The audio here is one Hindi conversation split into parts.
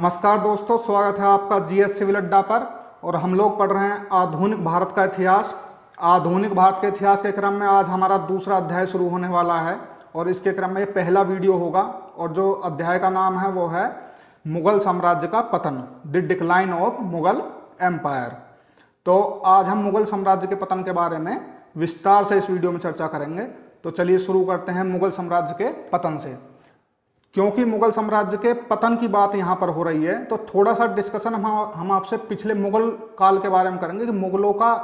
नमस्कार दोस्तों, स्वागत है आपका जीएस सिविल अड्डा पर। और हम लोग पढ़ रहे हैं आधुनिक भारत का इतिहास। आधुनिक भारत के इतिहास के क्रम में आज हमारा दूसरा अध्याय शुरू होने वाला है और इसके क्रम में ये पहला वीडियो होगा। और जो अध्याय का नाम है वो है मुगल साम्राज्य का पतन, the decline of Mughal empire. तो आज हम मुगल साम्राज्य के पतन के बारे में विस्तार से इस वीडियो में चर्चा करेंगे। तो चलिए शुरू करते हैं मुगल साम्राज्य के पतन से। क्योंकि मुगल साम्राज्य के पतन की बात यहाँ पर हो रही है तो थोड़ा सा डिस्कशन हम आपसे पिछले मुगल काल के बारे में करेंगे कि मुगलों का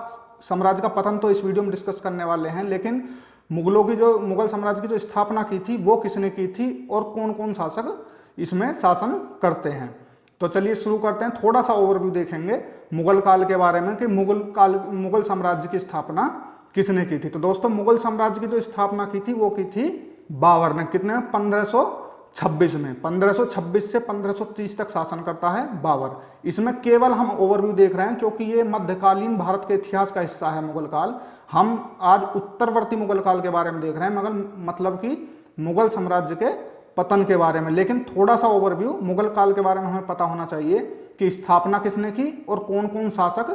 साम्राज्य का पतन तो इस वीडियो में डिस्कस करने वाले हैं, लेकिन मुगलों की जो मुगल साम्राज्य की जो स्थापना की थी वो किसने की थी और कौन कौन शासक इसमें शासन करते हैं। तो चलिए शुरू करते हैं। थोड़ा सा ओवरव्यू देखेंगे मुगल काल के बारे में कि मुगल साम्राज्य की स्थापना किसने की थी। तो दोस्तों, मुगल साम्राज्य की जो स्थापना की थी वो की थी बाबर ने। कितने में? 1526 में। 1526 से 1530 तक शासन करता है बाबर। इसमें केवल हम ओवरव्यू देख रहे हैं क्योंकि ये मध्यकालीन भारत के इतिहास का हिस्सा है मुगल काल। हम आज उत्तरवर्ती मुगल काल के बारे में देख रहे हैं, मगर मतलब कि मुगल साम्राज्य के पतन के बारे में। लेकिन थोड़ा सा ओवरव्यू मुगल काल के बारे में हमें पता होना चाहिए कि स्थापना किसने की और कौन कौन शासक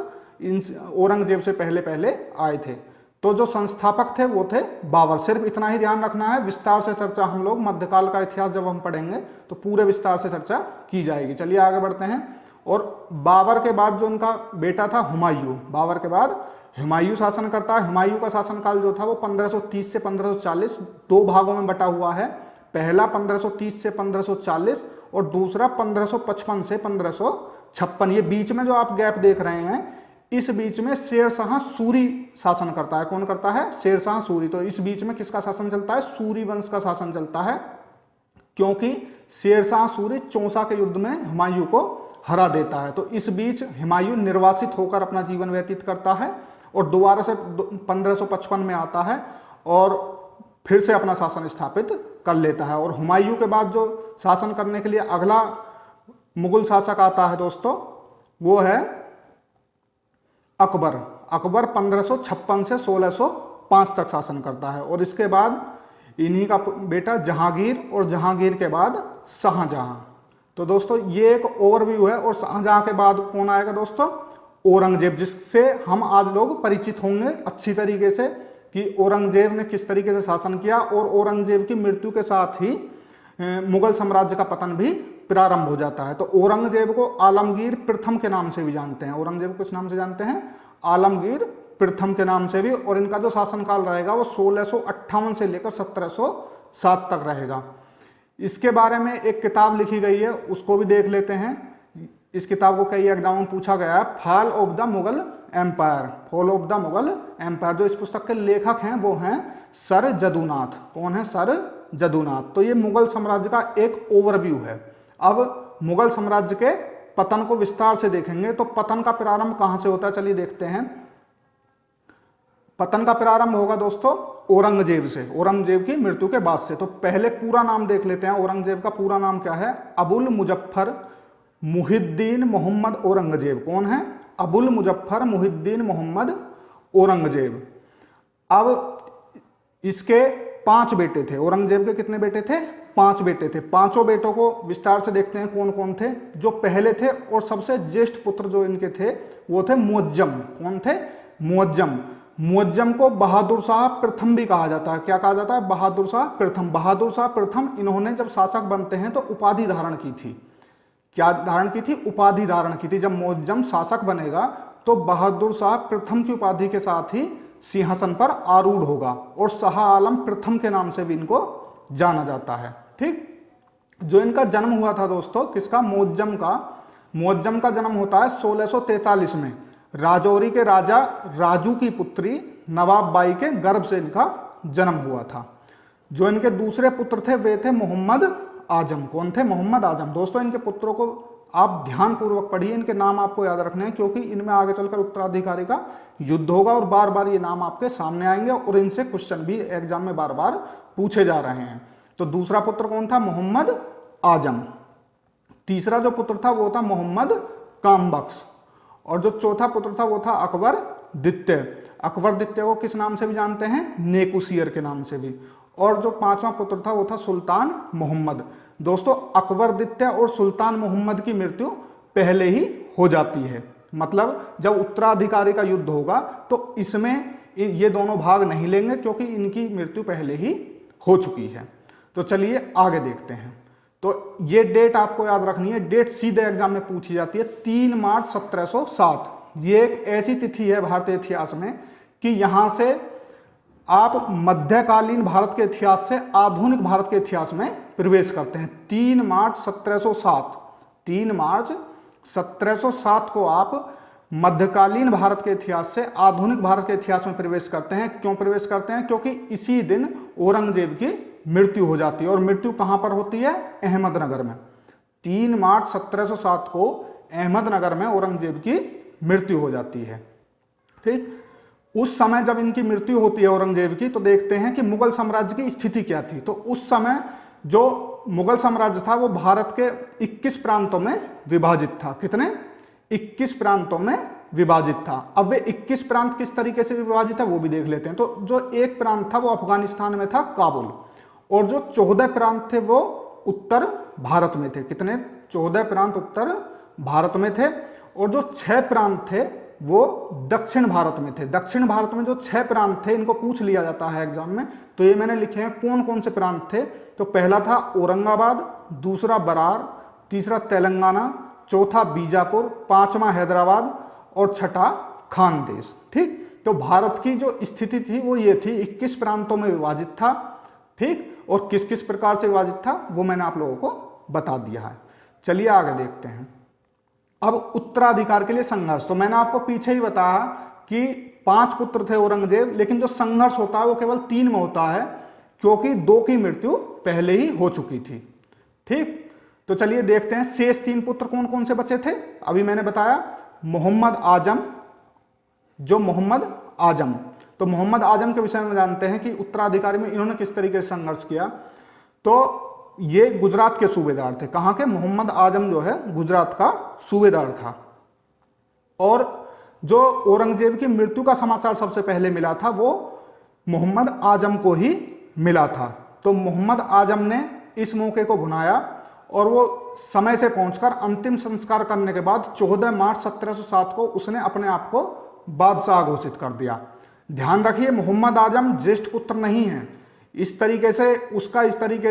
औरंगजेब से पहले पहले आए थे। तो जो संस्थापक थे वो थे बाबर। सिर्फ इतना ही ध्यान रखना है, विस्तार से चर्चा हम लोग मध्यकाल का इतिहास जब हम पढ़ेंगे तो पूरे विस्तार से चर्चा की जाएगी। चलिए आगे बढ़ते हैं। और बाबर के बाद जो उनका बेटा था हुमायूं, बाबर के बाद हुमायूं शासन करता है। हुमायूं का शासनकाल जो था वो 1530 से 1540 दो भागों में बटा हुआ है। पहला 1530 से 1540 और दूसरा 1555 से 1556। ये बीच में जो आप गैप देख रहे हैं, इस बीच में शेर शाह सूरी शासन करता है। कौन करता है? शेर शाह सूरी। तो इस बीच में किसका शासन चलता है? सूरी वंश का शासन चलता है, क्योंकि शेर शाह सूरी चौसा के युद्ध में हुमायूं को हरा देता है। तो इस बीच हुमायूं निर्वासित होकर अपना जीवन व्यतीत करता है और दोबारा से 1555 में आता है और फिर से अपना शासन स्थापित कर लेता है। और हुमायूं के बाद जो शासन करने के लिए अगला मुगल शासक आता है दोस्तों, वो है अकबर। अकबर 1556 से 1605 तक शासन करता है। और इसके बाद इन्हीं का बेटा जहांगीर और जहांगीर के बाद शाहजहां। तो दोस्तों ये एक ओवरव्यू है। और शाहजहां के बाद कौन आएगा दोस्तों? औरंगजेब, जिससे हम आज लोग परिचित होंगे अच्छी तरीके से कि औरंगजेब ने किस तरीके से शासन किया। और औरंगजेब की मृत्यु के साथ ही मुगल साम्राज्य का पतन भी प्रारंभ हो जाता है। तो औरंगजेब को आलमगीर प्रथम के नाम से भी जानते हैं। औरंगजेब को किस नाम से जानते हैं? आलमगीर प्रथम के नाम से भी। और इनका जो शासनकाल रहेगा वो 1658 से लेकर 1707 तक रहेगा। इसके बारे में एक किताब लिखी गई है, उसको भी देख लेते हैं। इस किताब को कई एग्जाम में पूछा गया है, fall of the Mughal empire. Fall of the Mughal empire. जो इस पुस्तक के लेखक हैं वो हैं सर जदुनाथ। कौन है? सर जदुनाथ। तो ये मुगल साम्राज्य का एक ओवरव्यू है। अब मुगल साम्राज्य के पतन को विस्तार से देखेंगे। तो पतन का प्रारंभ कहां से होता है, चलिए देखते हैं। पतन का प्रारंभ होगा दोस्तों औरंगजेब से, औरंगजेब की मृत्यु के बाद से। तो पहले पूरा नाम देख लेते हैं। औरंगजेब का पूरा नाम क्या है? अबुल मुजफ्फर मुहिद्दीन मोहम्मद औरंगजेब। कौन है? अबुल मुजफ्फर मुहिद्दीन मोहम्मद औरंगजेब। अब इसके 5 बेटे थे। औरंगजेब के कितने बेटे थे? 5 बेटे थे। पांचों बेटों को विस्तार से देखते हैं कौन कौन थे। जो पहले थे और सबसे ज्येष्ठ पुत्र जो इनके थे वो थे मुअज्जम। कौन थे? मुअज्जम। मुअज्जम को बहादुर शाह प्रथम भी कहा जाता है। क्या कहा जाता है? बहादुर शाह प्रथम। बहादुर शाह प्रथम इन्होंने जब शासक बनते हैं तो उपाधि धारण की थी। क्या धारण की थी? उपाधि धारण की थी। जब मुअज्जम शासक बनेगा तो बहादुर शाह प्रथम की उपाधि के साथ ही सिंहासन पर आरूढ़ होगा और शाह आलम प्रथम के नाम से भी इनको जाना जाता है। ठीक। जो इनका जन्म हुआ था दोस्तों, किसका? मुअज्जम का। मुअज्जम का जन्म होता है 1643 में। राजौरी के राजा राजू की पुत्री नवाब बाई के गर्भ से इनका जन्म हुआ था। जो इनके दूसरे पुत्र थे वे थे मोहम्मद आजम। कौन थे? मोहम्मद आजम। दोस्तों इनके पुत्रों को आप ध्यान पूर्वक पढ़िए, इनके नाम आपको याद रखने हैं क्योंकि इनमें आगे चलकर उत्तराधिकारी का युद्ध होगा और बार बार ये नाम आपके सामने आएंगे और इनसे क्वेश्चन भी एग्जाम में बार बार पूछे जा रहे हैं। तो दूसरा पुत्र कौन था? मोहम्मद आजम। तीसरा जो पुत्र था वो था मोहम्मद कामबख्श। और जो चौथा पुत्र था वो था अकबर द्वितीय। अकबर द्वितीय को किस नाम से भी जानते हैं? नेकुसियर के नाम से भी। और जो 5वां पुत्र था वो था सुल्तान मोहम्मद। दोस्तों अकबर द्वितीय और सुल्तान मोहम्मद की मृत्यु पहले ही हो जाती है। मतलब जब उत्तराधिकारी का युद्ध होगा तो इसमें ये दोनों भाग नहीं लेंगे क्योंकि इनकी मृत्यु पहले ही हो चुकी है। तो चलिए आगे देखते हैं। तो ये डेट आपको याद रखनी है, डेट सीधे एग्जाम में पूछी जाती है, 3 मार्च 1707। ये एक ऐसी तिथि है भारतीय इतिहास में कि यहां से आप मध्यकालीन भारत के इतिहास से आधुनिक भारत के इतिहास में प्रवेश करते हैं। 3 मार्च 1707, 3 मार्च 1707 को आप मध्यकालीन भारत के इतिहास से आधुनिक भारत के इतिहास में प्रवेश करते हैं। क्यों प्रवेश करते हैं? क्योंकि इसी दिन औरंगजेब की मृत्यु हो जाती है। और मृत्यु कहां पर होती है? अहमदनगर में। 3 मार्च 1707 को अहमदनगर में औरंगजेब की मृत्यु हो जाती है। ठीक, उस समय जब इनकी मृत्यु होती है औरंगजेब की, तो देखते हैं कि मुगल साम्राज्य की स्थिति क्या थी। तो उस समय जो मुगल साम्राज्य था वो भारत के 21 प्रांतों में विभाजित था। कितने? 21 प्रांतों में विभाजित था। अब वे 21 प्रांत किस तरीके से विभाजित है वो भी देख लेते हैं। तो जो एक प्रांत था वो अफगानिस्तान में था, काबुल, और जो 14 प्रांत थे वो उत्तर भारत में थे। कितने? 14 प्रांत उत्तर भारत में थे, और जो 6 प्रांत थे वो दक्षिण भारत में थे। दक्षिण भारत में जो 6 प्रांत थे, इनको पूछ लिया जाता है एग्जाम में, तो ये मैंने लिखे हैं कौन कौन से प्रांत थे। तो पहला था औरंगाबाद, दूसरा बरार, तीसरा तेलंगाना, चौथा बीजापुर, पांचवा हैदराबाद और छठा खानदेश। ठीक, तो भारत की जो स्थिति थी वो ये थी, 21 प्रांतों में विभाजित था। ठीक, और किस किस प्रकार से विभाजित था वो मैंने आप लोगों को बता दिया है। चलिए आगे देखते हैं। अब उत्तराधिकार के लिए संघर्ष। तो मैंने आपको पीछे ही बताया कि 5 पुत्र थे औरंगजेब, लेकिन जो संघर्ष होता है वो केवल 3 में होता है क्योंकि 2 की मृत्यु पहले ही हो चुकी थी। ठीक, तो चलिए देखते हैं शेष 3 पुत्र कौन कौन से बचे थे। अभी मैंने बताया मोहम्मद आजम, जो मोहम्मद आजम, तो मोहम्मद आजम के विषय में जानते हैं कि उत्तराधिकारी में इन्होंने किस तरीके से संघर्ष किया। तो ये गुजरात के सूबेदार थे। कहां के? मोहम्मद आजम जो है गुजरात का सूबेदार था। और जो औरंगजेब की मृत्यु का समाचार सबसे पहले मिला था वो मोहम्मद आजम को ही मिला था। तो मोहम्मद आजम ने इस मौके को भुनाया और वो समय से पहुंचकर अंतिम संस्कार करने के बाद 14 मार्च 1707 को उसने अपने आप को बादशाह घोषित कर दिया। ध्यान रखिए, मोहम्मद आजम ज्येष्ठ पुत्र नहीं है। इस तरीके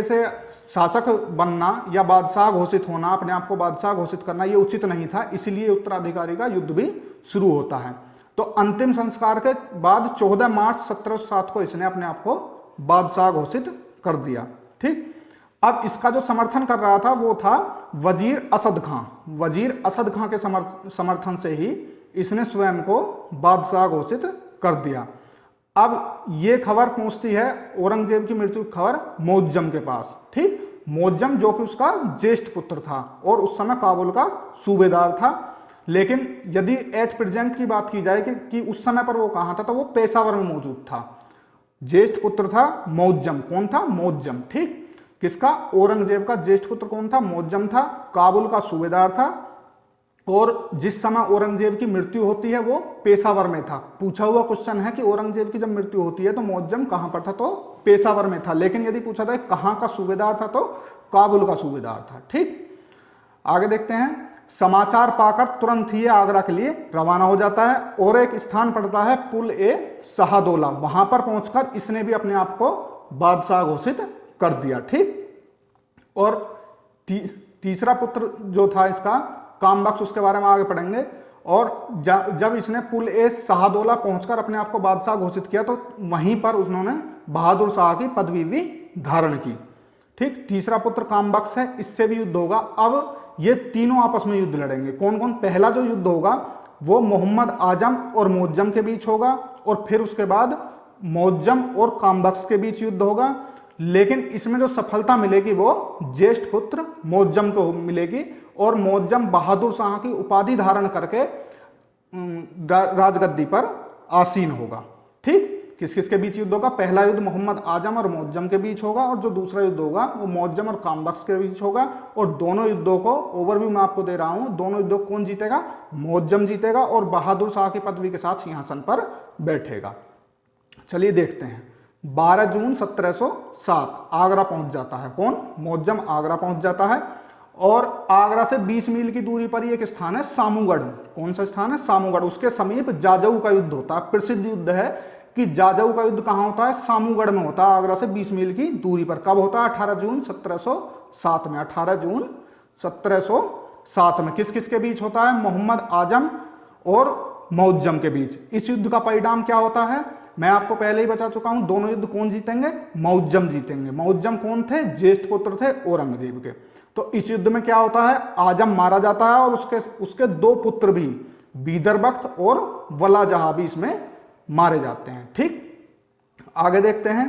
से शासक बनना या बादशाह घोषित होना, अपने आप को बादशाह घोषित करना, ये उचित नहीं था। इसलिए उत्तराधिकारी का युद्ध भी शुरू होता है। तो अंतिम संस्कार के बाद 14 मार्च 1707 को इसने अपने आप को बादशाह घोषित कर दिया। ठीक, अब इसका जो समर्थन कर रहा था वो था वजीर असद खां। वजीर असद खां के समर्थन से ही इसने स्वयं को बादशाह घोषित कर दिया। अब ये खबर पहुंचती है, औरंगजेब की मृत्यु की खबर मुअज्जम के पास। ठीक, मुअज्जम जो कि उसका ज्येष्ठ पुत्र था और उस समय काबुल का सूबेदार था। लेकिन यदि एट प्रेजेंट की बात की जाए कि उस समय पर वो कहां था, तो वो पेशावर में मौजूद था। ज्येष्ठ पुत्र था मुअज्जम। कौन था? मुअज्जम। ठीक, किसका? औरंगजेब का ज्येष्ठ पुत्र कौन था? मुअज्जम था, काबुल का सूबेदार था। और जिस समय औरंगजेब की मृत्यु होती है वो पेशावर में था। पूछा हुआ क्वेश्चन है कि औरंगजेब की जब मृत्यु होती है तो मुअज्जम कहां पर था? तो पेशावर में था। लेकिन यदि पूछा जाए कहां का सूबेदार था, तो काबुल का सूबेदार था। ठीक, आगे देखते हैं। समाचार पाकर तुरंत ही आगरा के लिए रवाना हो जाता है और एक स्थान पड़ता है पुल ए शाहदौला। वहां पर पहुंचकर इसने भी अपने आप को बादशाह घोषित कर दिया। ठीक, और तीसरा पुत्र जो था इसका कामबख्श, उसके बारे में आगे पढ़ेंगे। और जब इसने पुल ए शाहदौला पहुंचकर अपने आप को बादशाह घोषित किया तो वहीं पर उन्होंने बहादुर शाह की पदवी भी धारण की। ठीक, तीसरा पुत्र कामबख्श है, इससे भी युद्ध होगा। अब ये तीनों आपस में युद्ध लड़ेंगे। कौन कौन? पहला जो युद्ध होगा वो मोहम्मद आजम और मुअज्जम के बीच होगा, और फिर उसके बाद मुअज्जम और कामबख्श के बीच युद्ध होगा। लेकिन इसमें जो सफलता मिलेगी वो ज्येष्ठ पुत्र मुअज्जम को मिलेगी, और मुअज्जम बहादुर शाह की उपाधि धारण करके राजगद्दी पर आसीन होगा। ठीक, किस किस के बीच युद्ध होगा? पहला युद्ध मोहम्मद आजम और मुअज्जम के बीच होगा, और जो दूसरा युद्ध होगा वो मुअज्जम और कामबख्श के बीच होगा। और दोनों युद्धों को ओवरव्यू मैं आपको दे रहा हूं। दोनों युद्धों को कौन जीतेगा? मुअज्जम जीतेगा और बहादुर शाह की पदवी के साथ सिंहासन पर बैठेगा। चलिए देखते हैं। 12 जून 1707 आगरा पहुंच जाता है। कौन? मुअज्जम आगरा पहुंच जाता है। और आगरा से 20 मील की दूरी पर एक स्थान है सामूगढ़। कौन सा स्थान है? सामूगढ़। उसके समीप जाजऊ का युद्ध होता है। प्रसिद्ध युद्ध है कि जाजऊ का युद्ध कहाँ होता है? सामूगढ़ में होता है, आगरा से 20 मील की दूरी पर। कब होता है? 18 जून 1707 में। 18 जून 1707 में। किस किस के बीच होता है? मोहम्मद आजम और मुअज्जम के बीच। इस युद्ध का परिणाम क्या होता है? मैं आपको पहले ही बता चुका हूं, दोनों युद्ध कौन जीतेंगे? मुअज्जम जीतेंगे। मुअज्जम कौन थे? ज्येष्ठ पुत्र थे औरंगजेब के। तो इस युद्ध में क्या होता है? आजम मारा जाता है और उसके दो पुत्र भी, बीदर बख्त और वला जहां भी इसमें मारे जाते हैं। ठीक, आगे देखते हैं।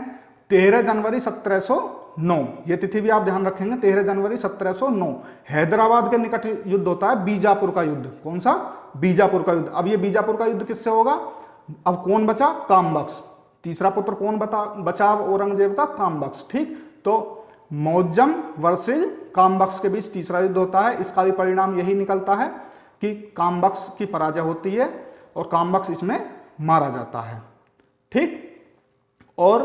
13 जनवरी 1709, ये तिथि भी आप ध्यान रखेंगे। 13 जनवरी 1709 हैदराबाद के निकट युद्ध होता है, बीजापुर का युद्ध। कौन सा? बीजापुर का युद्ध। अब ये बीजापुर का युद्ध किससे होगा? अब कौन बचा? कामबख्श। तीसरा पुत्र कौन बचा औरंगजेब का? कामबख्श। ठीक, तो मुअज्जम वर्सेस कामबख्श के बीच तीसरा युद्ध होता है। इसका भी परिणाम यही निकलता है कि कामबख्श की पराजय होती है और कामबख्श इसमें मारा जाता है। ठीक, और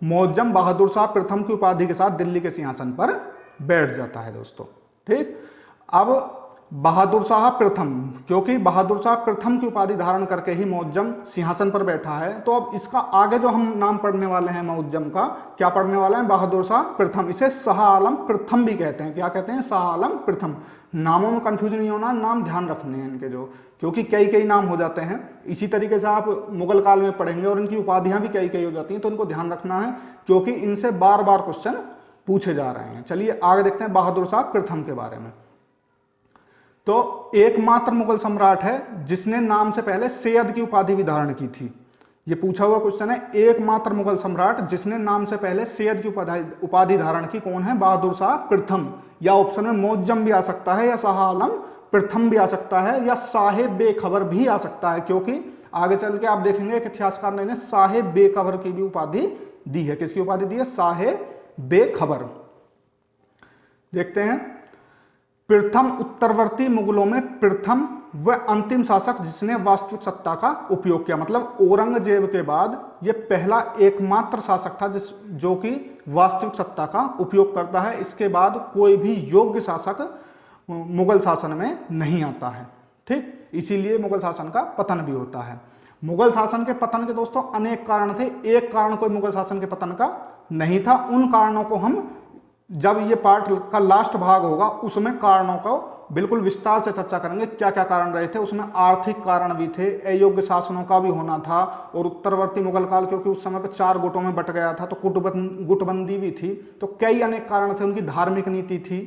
मुअज्जम बहादुर शाह प्रथम की उपाधि के साथ दिल्ली के सिंहासन पर बैठ जाता है दोस्तों। ठीक, अब बहादुर शाह प्रथम, क्योंकि बहादुर शाह प्रथम की उपाधि धारण करके ही मुअज्जम सिंहासन पर बैठा है, तो अब इसका आगे जो हम नाम पढ़ने वाले हैं मुअज्जम का, क्या पढ़ने वाले हैं? बहादुर शाह प्रथम। इसे शाह आलम प्रथम भी कहते हैं। क्या कहते हैं? शाह आलम प्रथम। नामों में कंफ्यूजन नहीं होना, नाम ध्यान रखने हैं इनके जो, क्योंकि कई कई नाम हो जाते हैं। इसी तरीके से आप मुगल काल में पढ़ेंगे और इनकी उपाधियां भी कई कई हो जाती हैं, तो इनको ध्यान रखना है, क्योंकि इनसे बार बार क्वेश्चन पूछे जा रहे हैं। चलिए आगे देखते हैं बहादुर शाह प्रथम के बारे में। तो एकमात्र मुगल सम्राट है जिसने नाम से पहले सैयद की उपाधि भी धारण की थी। ये पूछा हुआ क्वेश्चन है, एकमात्र मुगल सम्राट जिसने नाम से पहले सैयद की उपाधि धारण की, कौन है? बहादुर शाह प्रथम। या ऑप्शन में मुअज्जम भी आ सकता है, या शाह आलम प्रथम भी आ सकता है, या साहेब बेखबर भी आ सकता है, क्योंकि आगे चल के आप देखेंगे एक इतिहासकार ने साहेब बेखबर की भी उपाधि दी है। किसकी उपाधि दी है? साहेब बेखबर। देखते हैं। प्रथम उत्तरवर्ती मुगलों में प्रथम व अंतिम शासक जिसने वास्तविक सत्ता का उपयोग किया। मतलब औरंगजेब के बाद ये पहला एकमात्र शासक था जो कि वास्तविक सत्ता का उपयोग करता है। इसके बाद कोई भी योग्य शासक मुगल शासन में नहीं आता है। ठीक, इसीलिए मुगल शासन का पतन भी होता है। मुगल शासन के पतन के दोस्तों अनेक कारण थे, एक कारण कोई मुगल शासन के पतन का नहीं था। उन कारणों को हम जब ये पार्ट का लास्ट भाग होगा उसमें कारणों को बिल्कुल विस्तार से चर्चा करेंगे, क्या क्या कारण रहे थे। उसमें आर्थिक कारण भी थे, अयोग्य शासनों का भी होना था, और उत्तरवर्ती मुगल काल क्योंकि उस समय पर 4 गुटों में बट गया था, तो गुटबंदी भी थी, तो कई अनेक कारण थे। उनकी धार्मिक नीति थी।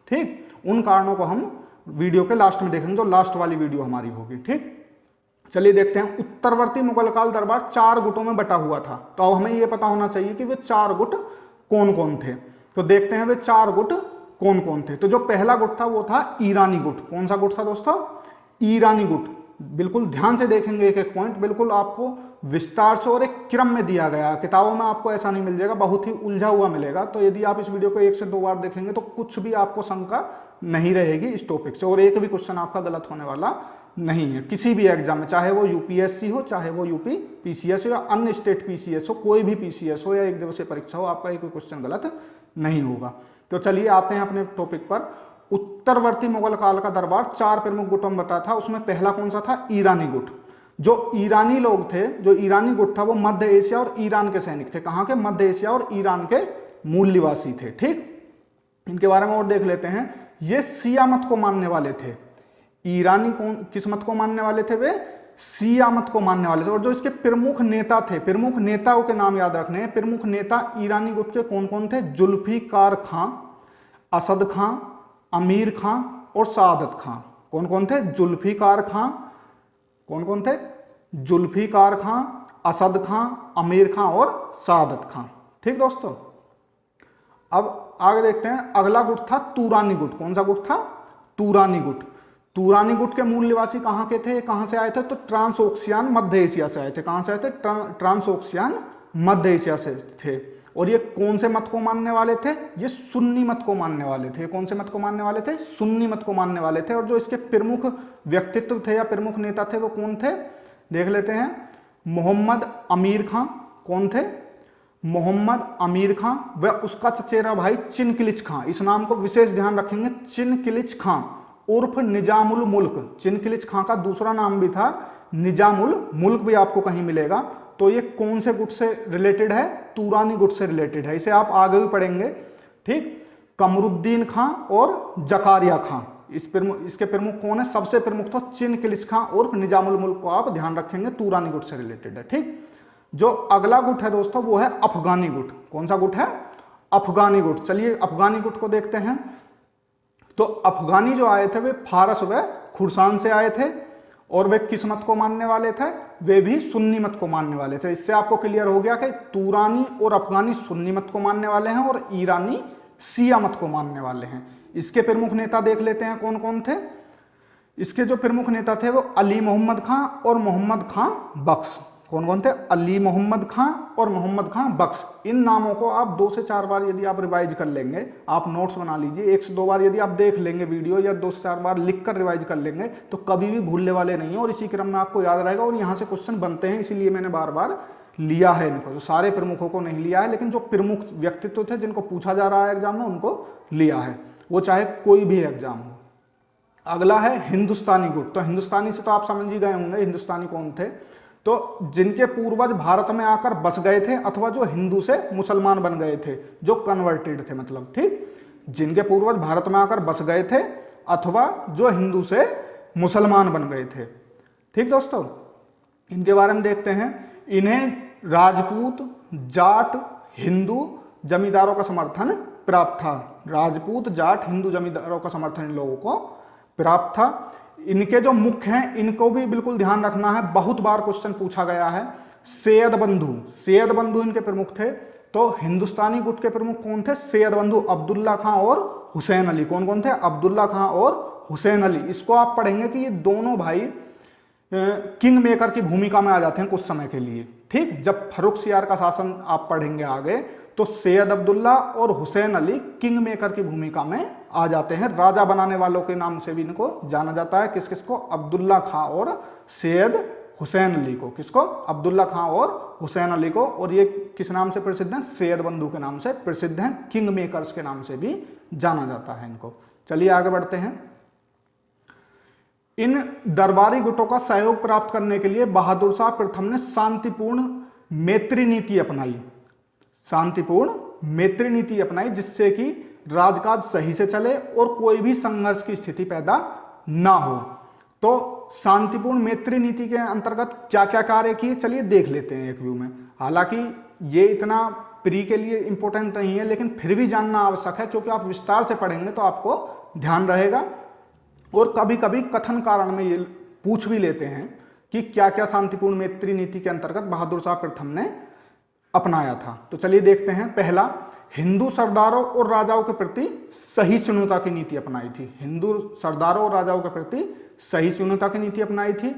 ठीक, उन कारणों को हम वीडियो के लास्ट में देखेंगे, जो लास्ट वाली वीडियो हमारी होगी। ठीक, चलिए देखते हैं। उत्तरवर्ती मुगल काल दरबार 4 गुटों में बटा हुआ था, तो अब हमें यह पता होना चाहिए कि वे 4 गुट कौन कौन थे। तो देखते हैं वे 4 गुट कौन कौन थे। तो जो पहला गुट था वो था ईरानी गुट। कौन सा गुट था दोस्तों? ईरानी गुट। बिल्कुल ध्यान से देखेंगे एक एक पॉइंट, बिल्कुल आपको विस्तार से और एक क्रम में दिया गया। किताबों में आपको ऐसा नहीं मिल जाएगा, बहुत ही उलझा हुआ मिलेगा। तो यदि आप इस वीडियो को 1 से 2 बार देखेंगे तो कुछ भी आपको शंका नहीं रहेगी इस टॉपिक से, और एक भी क्वेश्चन आपका गलत होने वाला नहीं है किसी भी एग्जाम में, चाहे वो यूपीएससी हो, चाहे वो यूपी पीसीएस हो, या अन्य स्टेट पीसीएस हो, कोई भी पीसीएस हो या एक दिवसीय परीक्षा हो, आपका एक भी क्वेश्चन गलत नहीं होगा। तो चलिए आते हैं अपने टॉपिक पर। उत्तरवर्ती मुगल काल का दरबार 4 प्रमुख गुटों में बटा था। उसमें पहला कौन सा था? ईरानी गुट। जो ईरानी लोग थे, जो ईरानी गुट था, वो मध्य एशिया और ईरान के सैनिक थे। कहाँ के? मध्य एशिया और ईरान के मूल निवासी थे। ठीक, इनके बारे में और देख लेते हैं। ये शिया मत को मानने वाले थे। ईरानी कौन किस मत को मानने वाले थे? वे शिया मत को मानने वाले थे। और जो इसके प्रमुख नेता थे, प्रमुख नेताओं के नाम याद रखने हैं। प्रमुख नेता ईरानी गुट के कौन कौन थे? जुल्फिकार खां, असद खां, अमीर खां और सादत खां। कौन कौन थे? जुल्फिकार खां, कौन कौन थे? जुल्फिकार खां, असद खां, अमीर खां और सादत खां। ठीक दोस्तों, अब आगे देखते हैं। अगला गुट था तुरानी गुट। कौन सा गुट था? तुरानी गुट। तुरानी गुट के मूल निवासी कहाँ के थे? कहाँ से आए थे? तो ट्रांसओक्सियान मध्य एशिया से आए थे। कहाँ से आए थे? ट्रांसओक्सियान मध्य एशिया से थे। और ये कौन से मत को मानने वाले थे? ये सुन्नी मत को मानने वाले थे। कौन से मत को मानने वाले थे? सुन्नी मत को मानने वाले थे। और जो इसके प्रमुख व्यक्तित्व थे या प्रमुख नेता थे वो कौन थे? देख लेते हैं। मोहम्मद अमीर खां कौन थे? मोहम्मद अमीर खां व उसका चचेरा भाई चिनकिलिच खां। इस नाम को विशेष ध्यान रखेंगे, चिनकिलिच खां उर्फ निजामुल मुल्क। चिनकिलिच खां का दूसरा नाम भी था निजामुल मुल्क, भी आपको कहीं मिलेगा। तो ये कौन से गुट से रिलेटेड है? तुरानी गुट से रिलेटेड है। इसे आप आगे भी पढ़ेंगे, ठीक। कमरुद्दीन खां और जकारिया खां, इसके प्रमुख कौन है? सबसे प्रमुख तो चिनकिलिच खां उर्फ निजामुल मुल्क को आप ध्यान रखेंगे, तुरानी गुट से रिलेटेड है, ठीक। जो अगला गुट है दोस्तों वो है अफगानी गुट। कौन सा गुट है? अफगानी गुट। चलिए अफगानी गुट को देखते हैं। तो अफगानी जो आए थे वे फारस व खुरसान से आए थे और वे किस मत को मानने वाले थे? वे भी सुन्नी मत को मानने वाले थे। इससे आपको क्लियर हो गया कि तुरानी और अफगानी सुन्नी मत को मानने वाले हैं और ईरानी शिया मत को मानने वाले हैं। इसके प्रमुख नेता देख लेते हैं कौन कौन थे। इसके जो प्रमुख नेता थे वो अली मोहम्मद खां और मोहम्मद खां बख्श। कौन कौन थे? अली मोहम्मद खां और मोहम्मद खां बख्श। इन नामों को आप 2 से 4 बार यदि आप रिवाइज कर लेंगे, आप नोट्स बना लीजिए, 1 से 2 बार यदि आप देख लेंगे वीडियो या 2 से 4 बार लिख कर रिवाइज कर लेंगे तो कभी भी भूलने वाले नहीं है और इसी क्रम में आपको याद रहेगा। और यहाँ से क्वेश्चन बनते हैं, इसीलिए मैंने बार बार लिया है इनको। तो सारे प्रमुखों को नहीं लिया है, लेकिन जो प्रमुख व्यक्तित्व थे जिनको पूछा जा रहा है एग्जाम में उनको लिया है, वो चाहे कोई भी एग्जाम हो। अगला है हिंदुस्तानी गुट। तो हिंदुस्तानी से तो आप समझ ही गए होंगे हिंदुस्तानी कौन थे। तो जिनके पूर्वज भारत में आकर बस गए थे अथवा जो हिंदू से मुसलमान बन गए थे, जो कन्वर्टेड थे, मतलब, ठीक। जिनके पूर्वज भारत में आकर बस गए थे अथवा जो हिंदू से मुसलमान बन गए थे, ठीक दोस्तों। इनके बारे में देखते हैं। इन्हें राजपूत, जाट, हिंदू जमींदारों का समर्थन प्राप्त था। राजपूत, जाट, हिंदू जमींदारों का समर्थन इन लोगों को प्राप्त था। इनके जो मुख्य हैं इनको भी बिल्कुल ध्यान रखना है, बहुत बार क्वेश्चन पूछा गया है। सैयद बंधु, सैयद बंधु इनके प्रमुख थे। तो हिंदुस्तानी गुट के प्रमुख कौन थे? सैयद बंधु, अब्दुल्ला खां और हुसैन अली। कौन कौन थे? अब्दुल्ला खां और हुसैन अली। इसको आप पढ़ेंगे कि ये दोनों भाई किंग मेकर की भूमिका में आ जाते हैं कुछ समय के लिए, ठीक। जब फर्रुखसियार का शासन आप पढ़ेंगे आगे तो सैयद अब्दुल्ला और हुसैन अली किंग मेकर की भूमिका में आ जाते हैं। राजा बनाने वालों के नाम से भी इनको जाना जाता है। किस किस को? अब्दुल्ला खां और सैयद हुसैन अली को। किसको? अब्दुल्ला खां और हुसैन अली को। और ये किस नाम से प्रसिद्ध हैं? सैयद बंधु के नाम से प्रसिद्ध हैं। किंग मेकर्स के नाम से भी जाना जाता है इनको। चलिए आगे बढ़ते हैं। इन दरबारी गुटों का सहयोग प्राप्त करने के लिए बहादुर शाह प्रथम ने शांतिपूर्ण मैत्री नीति अपनाई। शांतिपूर्ण मैत्री नीति अपनाई जिससे कि राजकाज सही से चले और कोई भी संघर्ष की स्थिति पैदा ना हो। तो शांतिपूर्ण मैत्री नीति के अंतर्गत क्या क्या कार्य किए, चलिए देख लेते हैं एक व्यू में। हालांकि ये इतना प्री के लिए इंपॉर्टेंट नहीं है, लेकिन फिर भी जानना आवश्यक है क्योंकि आप विस्तार से पढ़ेंगे तो आपको ध्यान रहेगा। और कभी कभी कथन कारण में ये पूछ भी लेते हैं कि क्या क्या शांतिपूर्ण मैत्री नीति के अंतर्गत बहादुर शाह प्रथम ने अपनाया था। तो चलिए देखते हैं। पहला, हिंदू सरदारों और राजाओं के प्रति सहिष्णुता की नीति अपनाई थी। हिंदू सरदारों और राजाओं के प्रति सहिष्णुता की नीति अपनाई थी।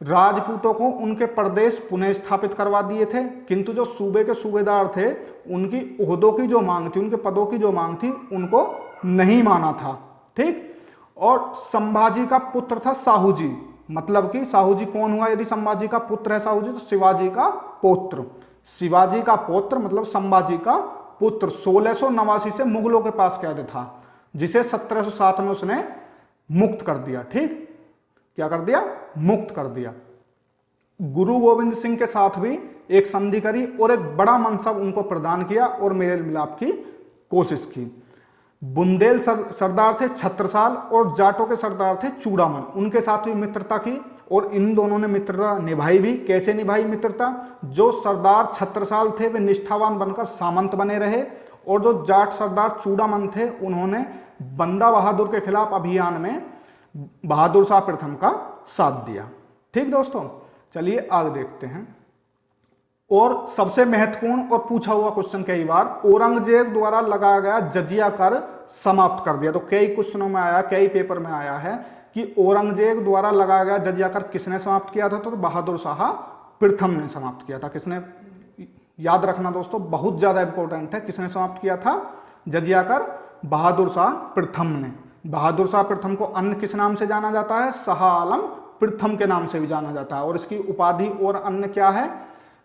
राजपूतों को उनके प्रदेश पुनः स्थापित करवा दिए थे, किंतु जो सूबे के सूबेदार थे उनकी ओहदों की जो मांग थी, उनके पदों की जो मांग थी, उनको नहीं माना था, ठीक। और संभाजी का पुत्र था साहू जी, मतलब कि साहू जी कौन हुआ? यदि संभाजी का पुत्र है साहू जी तो शिवाजी का पौत्र। शिवाजी का पौत्र मतलब संभाजी का पुत्र 1689 से मुगलों के पास कैद था, जिसे 1707 में उसने मुक्त कर दिया, ठीक। क्या कर दिया? मुक्त कर दिया। गुरु गोविंद सिंह के साथ भी एक संधि करी और एक बड़ा मनसब उनको प्रदान किया और मेल मिलाप की कोशिश की। बुंदेल सरदार थे छत्रसाल और जाटों के सरदार थे चूड़ामन, उनके साथ भी मित्रता की और इन दोनों ने मित्रता निभाई भी। कैसे निभाई मित्रता? जो सरदार छत्रसाल थे वे निष्ठावान बनकर सामंत बने रहे और जो जाट सरदार चूड़ामन थे उन्होंने बंदा बहादुर के खिलाफ अभियान में बहादुर शाह प्रथम का साथ दिया, ठीक दोस्तों। चलिए आगे देखते हैं। और सबसे महत्वपूर्ण और पूछा हुआ क्वेश्चन कई बार, औरंगजेब द्वारा लगाया गया जजिया कर समाप्त कर दिया। तो कई क्वेश्चनों में आया, कई पेपर में आया है कि औरंगजेब द्वारा लगाया गया जजिया कर किसने समाप्त किया था? तो बहादुर शाह प्रथम ने समाप्त किया था। किसने? याद रखना दोस्तों, बहुत ज्यादा इंपॉर्टेंट है। किसने समाप्त किया था जजिया कर? बहादुर शाह प्रथम ने। बहादुर शाह प्रथम को अन्य किस नाम से जाना जाता है? शाह आलम प्रथम के नाम से भी जाना जाता है। और इसकी उपाधि और अन्य क्या है?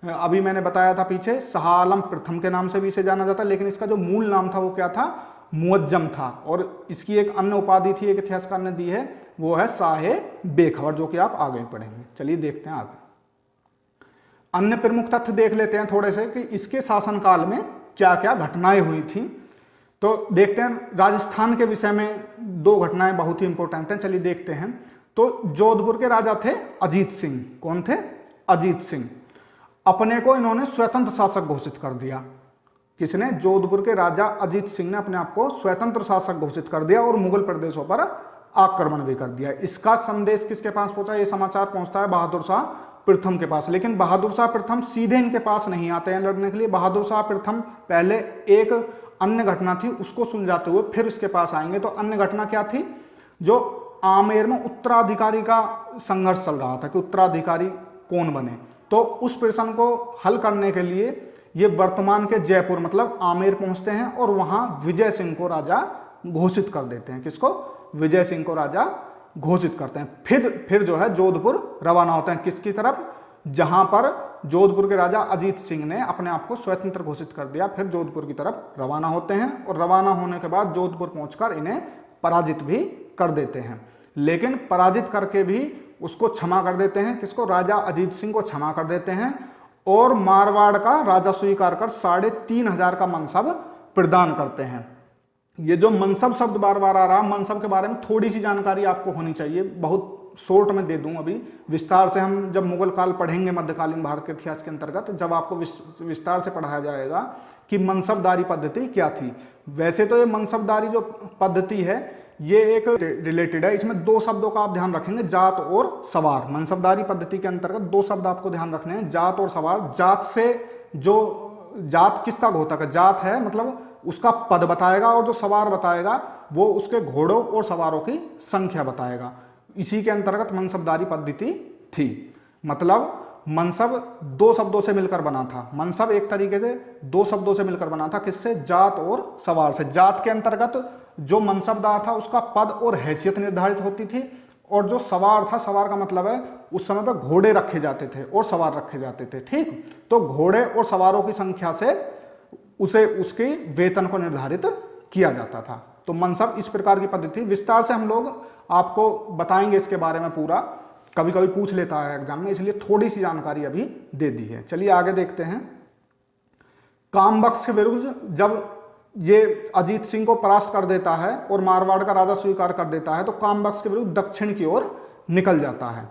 अभी मैंने बताया था पीछे, शाह आलम प्रथम के नाम से भी इसे जाना जाता, लेकिन इसका जो मूल नाम था वो क्या था, मुअज्जम था। और इसकी एक अन्य उपाधि थी, एक इतिहासकार ने दी है, वो है शाह बेखबर, जो कि आप आगे पढ़ेंगे। चलिए देखते हैं आगे। अन्य प्रमुख तथ्य देख लेते हैं थोड़े से कि इसके शासनकाल में क्या क्या घटनाएं हुई थी। तो देखते हैं, राजस्थान के विषय में दो घटनाएं बहुत ही इंपॉर्टेंट हैं, चलिए देखते हैं। तो जोधपुर के राजा थे अजीत सिंह। कौन थे? अजीत सिंह। अपने को इन्होंने स्वतंत्र शासक घोषित कर दिया। किसने? जोधपुर के राजा अजीत सिंह ने अपने आप को स्वतंत्र शासक घोषित कर दिया और मुगल प्रदेशों पर आक्रमण भी कर दिया। इसका संदेश किसके पास पहुंचा? ये समाचार पहुंचता है बहादुर शाह प्रथम के पास। लेकिन बहादुर शाह प्रथम सीधे इनके पास नहीं आते हैं लड़ने के लिए। बहादुर शाह प्रथम पहले एक अन्य घटना थी उसको सुलझाते हुए फिर इसके पास आएंगे। तो अन्य घटना क्या थी? जो आमेर में उत्तराधिकारी का संघर्ष चल रहा था कि उत्तराधिकारी कौन बने। तो उस प्रश्न को हल करने के लिए ये वर्तमान के जयपुर मतलब आमेर पहुंचते हैं और वहां विजय सिंह को राजा घोषित कर देते हैं। किसको? विजय सिंह को राजा घोषित करते हैं। फिर जो है जोधपुर रवाना होते हैं। किसकी तरफ? जहां पर जोधपुर के राजा अजीत सिंह ने अपने आप को स्वतंत्र घोषित कर दिया, फिर जोधपुर की तरफ रवाना होते हैं। और रवाना होने के बाद जोधपुर पहुंचकर इन्हें पराजित भी कर देते हैं। लेकिन पराजित करके भी उसको क्षमा कर देते हैं। किसको? राजा अजीत सिंह को क्षमा कर देते हैं और मारवाड़ का राजा स्वीकार कर 3,500 का मनसब प्रदान करते हैं। ये जो मनसब शब्द बार बार आ रहा, मनसब के बारे में थोड़ी सी जानकारी आपको होनी चाहिए, बहुत शॉर्ट में दे दूं। अभी विस्तार से हम जब मुगल काल पढ़ेंगे मध्यकालीन भारत के इतिहास के अंतर्गत, जब आपको विस्तार से पढ़ाया जाएगा कि मनसबदारी पद्धति क्या थी। वैसे तो ये मनसबदारी जो पद्धति है ये एक रिलेटेड है, इसमें दो शब्दों का आप ध्यान रखेंगे, जात और सवार। मनसबदारी पद्धति के अंतर्गत दो शब्द आपको ध्यान रखने हैं, जात और सवार। जात से जो जात किसका घोतक है? जात है मतलब उसका पद बताएगा, और जो सवार बताएगा वो उसके घोड़ों और सवारों की संख्या बताएगा। इसी के अंतर्गत मनसबदारी पद्धति थी। मतलब मनसब दो शब्दों से मिलकर बना था। मनसब एक तरीके से दो शब्दों से मिलकर बना था। किससे? जात और सवार से। जात के अंतर्गत जो मनसबदार था उसका पद और हैसियत निर्धारित होती थी, और जो सवार था, सवार का मतलब है उस समय पर घोड़े रखे जाते थे और सवार रखे जाते थे। ठीक, तो घोड़े और सवारों की संख्या से उसे उसके वेतन को निर्धारित किया जाता था। तो मनसब इस प्रकार की पद्धति। विस्तार से हम लोग आपको बताएंगे इसके बारे में पूरा, कभी कभी पूछ लेता है एग्जाम में, इसलिए थोड़ी सी जानकारी अभी दे दी है। चलिए आगे देखते हैं। कामबख्श के विरुद्ध जब ये अजीत सिंह को परास्त कर देता है और मारवाड़ का राजा स्वीकार कर देता है, तो कामबख्श के विरुद्ध दक्षिण की ओर निकल जाता है।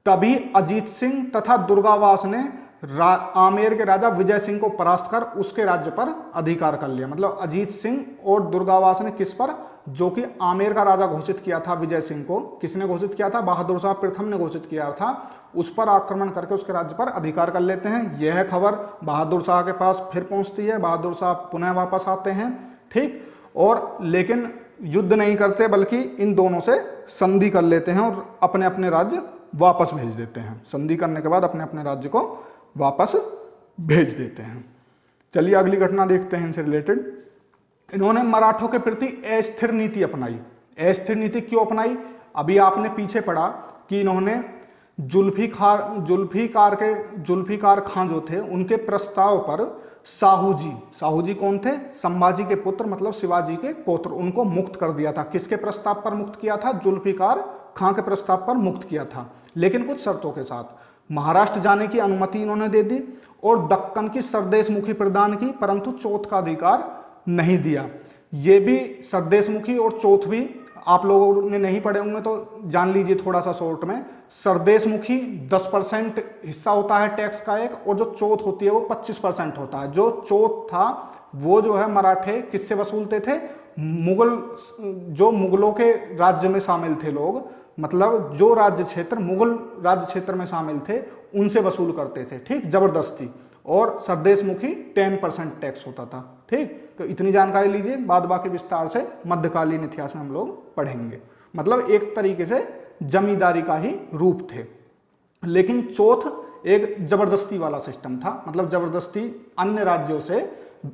तभी अजीत सिंह तथा दुर्गावास ने आमेर के राजा विजय सिंह को परास्त कर उसके राज्य पर अधिकार कर लिया। मतलब अजीत सिंह और दुर्गावास ने किस पर? जो कि आमेर का राजा घोषित किया था विजय सिंह को। किसने घोषित किया था? बहादुर शाह प्रथम ने घोषित किया था। उस पर आक्रमण करके उसके राज्य पर अधिकार कर लेते हैं। यह खबर बहादुर शाह के पास फिर पहुंचती है। बहादुर शाह पुनः वापस आते हैं। ठीक, और लेकिन युद्ध नहीं करते बल्कि इन दोनों से संधि कर लेते हैं और अपने अपने राज्य वापस भेज देते हैं। संधि करने के बाद अपने अपने राज्य को वापस भेज देते हैं। चलिए अगली घटना देखते हैं इनसे रिलेटेड। इन्होंने मराठों के प्रति अस्थिर नीति अपनाई। अस्थिर नीति क्यों अपनाई? अभी आपने पीछे पढ़ा कि इन्होंने जुल्फिकार खां जो थे उनके प्रस्ताव पर साहू जी कौन थे? संभाजी के पुत्र मतलब शिवाजी के पुत्र, उनको मुक्त कर दिया था। किसके प्रस्ताव पर मुक्त किया था? जुल्फिकार खां के प्रस्ताव पर मुक्त किया था, लेकिन कुछ शर्तों के साथ। महाराष्ट्र जाने की अनुमति इन्होंने दे दी और दक्कन की सरदेशमुखी प्रदान की, परंतु चौथ का अधिकार नहीं दिया। ये भी सरदेशमुखी और चौथ भी आप लोगों ने नहीं पढ़े होंगे तो जान लीजिए थोड़ा सा शॉर्ट में। सरदेशमुखी 10% हिस्सा होता है टैक्स का एक, और जो चौथ होती है वो 25% होता है। जो चौथ था वो जो है मराठे किससे वसूलते थे? जो मुगलों के राज्य में शामिल थे लोग, मतलब जो राज्य क्षेत्र मुगल राज्य क्षेत्र में शामिल थे उनसे वसूल करते थे। ठीक, जबरदस्ती। और सरदेशमुखी 10% टैक्स होता था। ठीक, तो इतनी जानकारी लीजिए, बाद बाकी विस्तार से मध्यकालीन इतिहास में हम लोग पढ़ेंगे। मतलब एक तरीके से जमींदारी का ही रूप थे, लेकिन चौथ एक जबरदस्ती वाला सिस्टम था। मतलब जबरदस्ती अन्य राज्यों से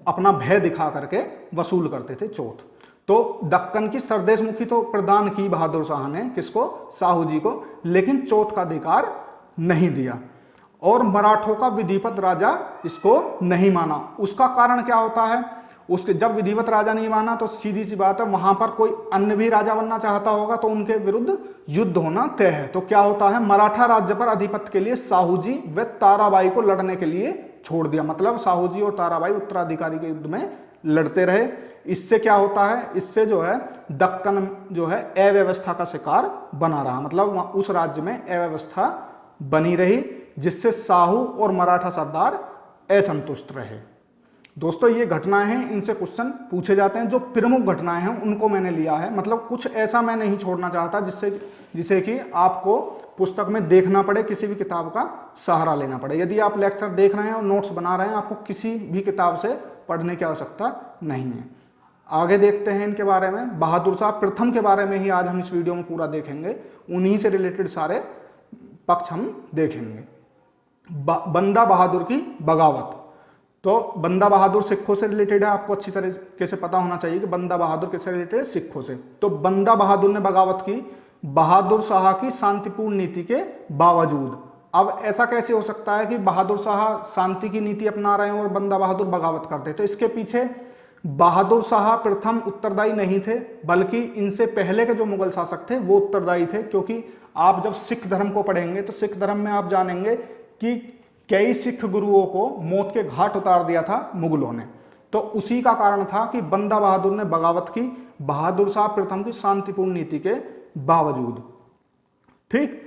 अपना भय दिखा करके वसूल करते थे चौथ। तो दक्कन की सरदेशमुखी तो प्रदान की बहादुर शाह ने, किसको? साहू जी को, लेकिन चौथ का अधिकार नहीं दिया। और मराठों का विधिवत राजा इसको नहीं माना। उसका कारण क्या होता है, उसके जब विधिवत राजा नहीं माना तो सीधी सी बात है वहां पर कोई अन्य भी राजा बनना चाहता होगा तो उनके विरुद्ध युद्ध होना तय है। तो क्या होता है, मराठा राज्य पर आधिपत्य के लिए साहूजी व ताराबाई को लड़ने के लिए छोड़ दिया। मतलब साहूजी और ताराबाई उत्तराधिकारी के युद्ध में लड़ते रहे। इससे क्या होता है, इससे जो है दक्कन जो है अव्यवस्था का शिकार बना रहा। मतलब उस राज्य में अव्यवस्था बनी रही, जिससे साहू और मराठा सरदार असंतुष्ट रहे। दोस्तों ये घटनाएं हैं, इनसे क्वेश्चन पूछे जाते हैं। जो प्रमुख घटनाएं हैं उनको मैंने लिया है, मतलब कुछ ऐसा मैं नहीं छोड़ना चाहता जिसे कि आपको पुस्तक में देखना पड़े, किसी भी किताब का सहारा लेना पड़े। यदि आप लेक्चर देख रहे हैं और नोट्स बना रहे हैं, आपको किसी भी किताब से पढ़ने की आवश्यकता नहीं है। आगे देखते हैं इनके बारे में। बहादुर शाह प्रथम के बारे में ही आज हम इस वीडियो में पूरा देखेंगे, उन्हीं से रिलेटेड सारे पक्ष हम देखेंगे। बंदा बहादुर की बगावत। तो बंदा बहादुर सिखों से रिलेटेड है, आपको अच्छी तरीके से पता होना चाहिए कि बंदा बहादुर किससे रिलेटेड है, सिखों से। तो बंदा बहादुर ने बगावत की बहादुर शाह की शांतिपूर्ण नीति के बावजूद। अब ऐसा कैसे हो सकता है कि बहादुर शाह शांति की नीति अपना रहे हैं और बंदा बहादुर बगावत करते? तो इसके पीछे बहादुर शाह प्रथम उत्तरदायी नहीं थे, बल्कि इनसे पहले के जो मुगल शासक थे वो उत्तरदायी थे। क्योंकि आप जब सिख धर्म को पढ़ेंगे तो सिख धर्म में आप जानेंगे कि कई सिख गुरुओं को मौत के घाट उतार दिया था मुगलों ने। तो उसी का कारण था कि बंदा बहादुर ने बगावत की बहादुर शाह प्रथम की शांतिपूर्ण नीति के बावजूद। ठीक,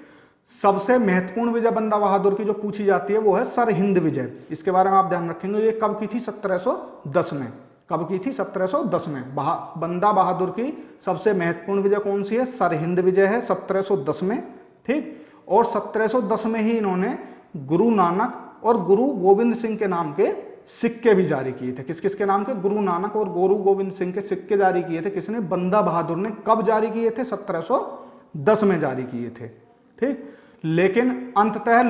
सबसे महत्वपूर्ण विजय बंदा बहादुर की जो पूछी जाती है वो है सरहिंद विजय। इसके बारे में आप ध्यान रखेंगे, ये कब की थी? 1710 में। कब की थी? 1710 में। बंदा बहादुर की सबसे महत्वपूर्ण विजय कौन सी है? सरहिंद विजय है, 1710 में। ठीक, और 1710 में ही इन्होंने गुरु नानक और गुरु गोविंद सिंह के नाम के सिक्के भी जारी किए थे। किस किस के नाम के? गुरु नानक और गुरु गोविंद सिंह के सिक्के जारी किए थे। किसने? बंदा बहादुर ने। कब जारी किए थे? 1710 में जारी किए थे। ठीक, लेकिन अंततः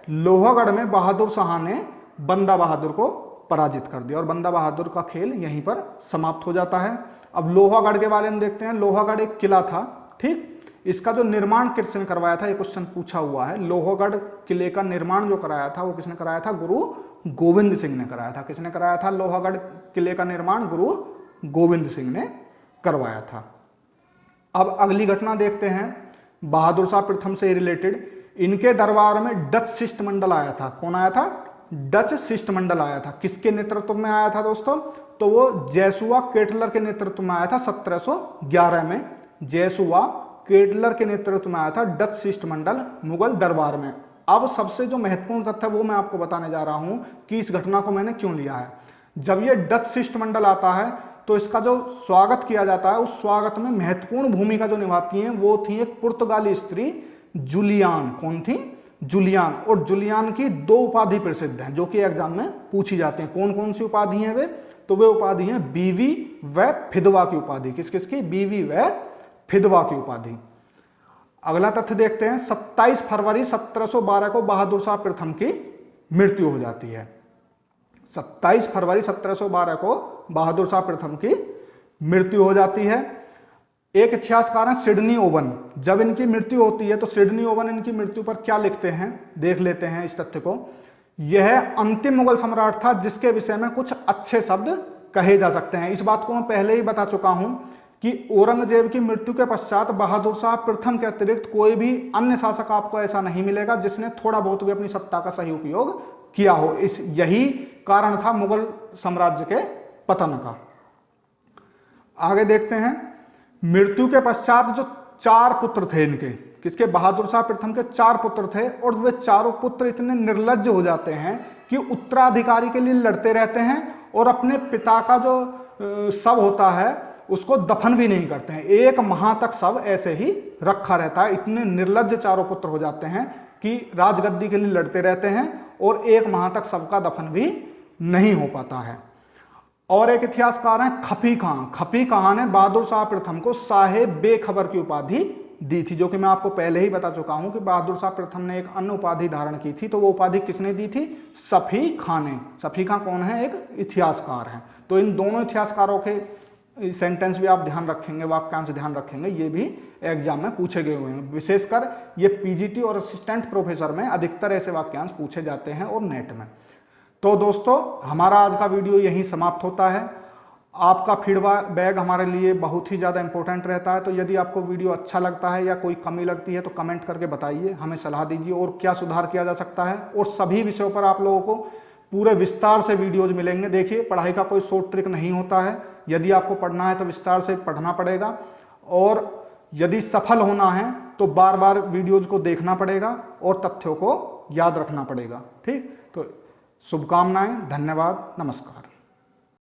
लोहागढ़ में बहादुर शाह ने बंदा बहादुर को पराजित कर दिया और बंदा बहादुर का खेल यहीं पर समाप्त हो जाता है। अब लोहागढ़ के बारे में देखते हैं। लोहागढ़ एक किला था। ठीक, इसका जो निर्माण किसने करवाया था, ये क्वेश्चन पूछा हुआ है। लोहागढ़ किले का निर्माण जो कराया था वो किसने कराया था? गुरु गोविंद सिंह ने कराया था। किसने कराया था लोहागढ़ किले का निर्माण? गुरु गोविंद सिंह ने करवाया था। अब अगली घटना देखते हैं बहादुर शाह प्रथम से रिलेटेड। इनके दरबार में डच शिष्टमंडल आया था। कौन आया था? डच शिष्टमंडल आया था। किसके नेतृत्व में आया था दोस्तों? तो वो जैसुआ केटलर के नेतृत्व में आया था 1711 में। जैसुआ केटलर के नेतृत्व में आया था डच शिष्टमंडल मुगल दरबार में। अब सबसे जो महत्वपूर्ण तथ्य वो मैं आपको बताने जा रहा हूं कि इस घटना को मैंने क्यों लिया है। जब ये डच शिष्टमंडल आता है तो इसका जो स्वागत किया जाता है, उस स्वागत में महत्वपूर्ण भूमिका जो निभाती हैं वो थी एक पुर्तगाली स्त्री जूलियान। कौन थी? जूलियान। और जूलियान की दो उपाधि प्रसिद्ध हैं जो कि एग्जाम में पूछी जाती हैं। कौन कौन सी उपाधि हैं वे? तो वे उपाधि हैं बीवी व फिदवा की उपाधि। किस किस की? बीवी व फिदवा की उपाधि। अगला तथ्य देखते हैं। 27 फरवरी 1712 को बहादुर शाह प्रथम की मृत्यु हो जाती है। 27 फरवरी 1712 को बहादुर शाह प्रथम की मृत्यु हो जाती है। एक इतिहासकार है सिडनी ओवन। जब इनकी मृत्यु होती है तो सिडनी ओवन इनकी मृत्यु पर क्या लिखते हैं, देख लेते हैं इस तथ्य को। यह अंतिम मुगल सम्राट था जिसके विषय में कुछ अच्छे शब्द कहे जा सकते हैं। इस बात को मैं पहले ही बता चुका हूं कि औरंगजेब की मृत्यु के पश्चात बहादुर शाह प्रथम के अतिरिक्त कोई भी अन्य शासक आपको ऐसा नहीं मिलेगा जिसने थोड़ा बहुत भी अपनी सत्ता का सही उपयोग किया हो। यही कारण था मुगल साम्राज्य के पतन का। आगे देखते हैं। मृत्यु के पश्चात जो 4 पुत्र थे इनके, किसके? बहादुर शाह प्रथम के 4 पुत्र थे और वे चारों पुत्र इतने निर्लज्ज हो जाते हैं कि उत्तराधिकारी के लिए लड़ते रहते हैं और अपने पिता का जो शव होता है उसको दफन भी नहीं करते हैं। 1 माह तक शव ऐसे ही रखा रहता है। इतने निर्लज्ज चारों पुत्र हो जाते हैं कि राजगद्दी के लिए लड़ते रहते हैं और 1 माह तक शव का दफन भी नहीं हो पाता है। और एक इतिहासकार हैं खफी खां। खफी खां ने बहादुर शाह प्रथम को साहेब बेखबर की उपाधि दी थी, जो कि मैं आपको पहले ही बता चुका हूं कि बहादुर शाह प्रथम ने एक अन्य उपाधि धारण की थी। तो वो उपाधि किसने दी थी? सफी खां ने। सफी खां कौन है? एक इतिहासकार है। तो इन दोनों इतिहासकारों के सेंटेंस भी आप ध्यान रखेंगे, वाक्यांश ध्यान रखेंगे, ये भी एग्जाम में पूछे गए हुए हैं। विशेषकर ये पीजीटी और असिस्टेंट प्रोफेसर में अधिकतर ऐसे वाक्यांश पूछे जाते हैं और नेट में। तो दोस्तों हमारा आज का वीडियो यहीं समाप्त होता है। आपका फीडबैक हमारे लिए बहुत ही ज़्यादा इंपॉर्टेंट रहता है, तो यदि आपको वीडियो अच्छा लगता है या कोई कमी लगती है तो कमेंट करके बताइए, हमें सलाह दीजिए और क्या सुधार किया जा सकता है। और सभी विषयों पर आप लोगों को पूरे विस्तार से वीडियोज मिलेंगे। देखिए, पढ़ाई का कोई शॉर्ट ट्रिक नहीं होता है, यदि आपको पढ़ना है तो विस्तार से पढ़ना पड़ेगा, और यदि सफल होना है तो बार बार वीडियोज को देखना पड़ेगा और तथ्यों को याद रखना पड़ेगा। ठीक, तो शुभकामनाएं, धन्यवाद, नमस्कार।